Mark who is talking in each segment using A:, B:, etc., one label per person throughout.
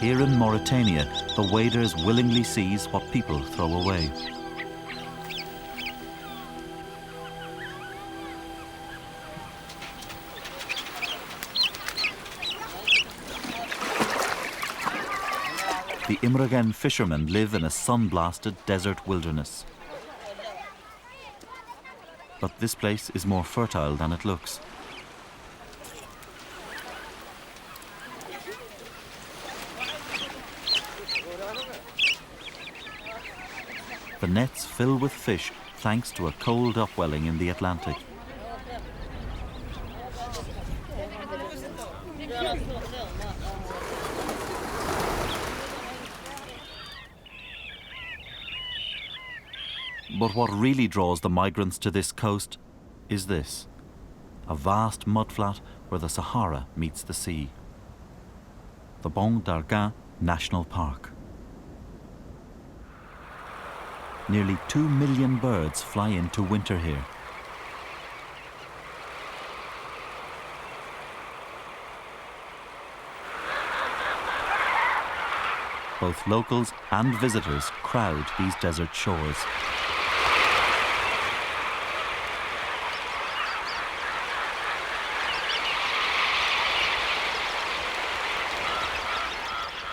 A: Here in Mauritania, the waders willingly seize what people throw away. The Imragen fishermen live in a sun-blasted desert wilderness. But this place is more fertile than it looks. The nets fill with fish thanks to a cold upwelling in the Atlantic. But what really draws the migrants to this coast is this: a vast mudflat where the Sahara meets the sea. The Bon d'Arguin National Park. Nearly 2 million birds fly into winter here. Both locals and visitors crowd these desert shores.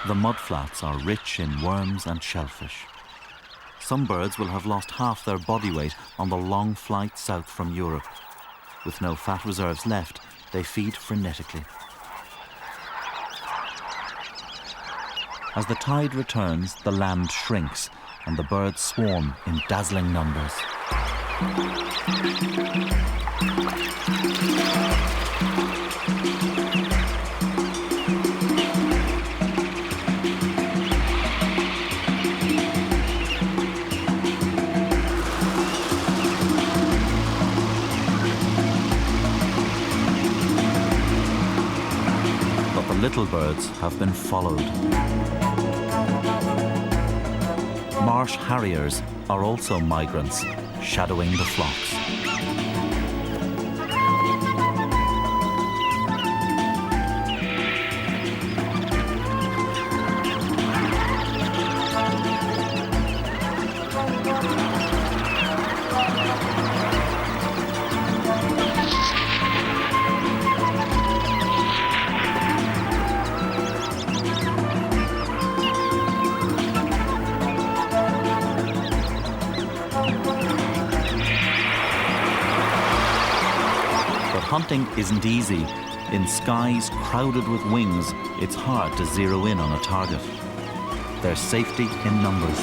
A: The mudflats are rich in worms and shellfish. Some birds will have lost half their body weight on the long flight south from Europe. With no fat reserves left, they feed frenetically. As the tide returns, the land shrinks and the birds swarm in dazzling numbers. But the little birds have been followed. Marsh harriers are also migrants, shadowing the flocks. Hunting isn't easy. In skies crowded with wings, it's hard to zero in on a target. There's safety in numbers.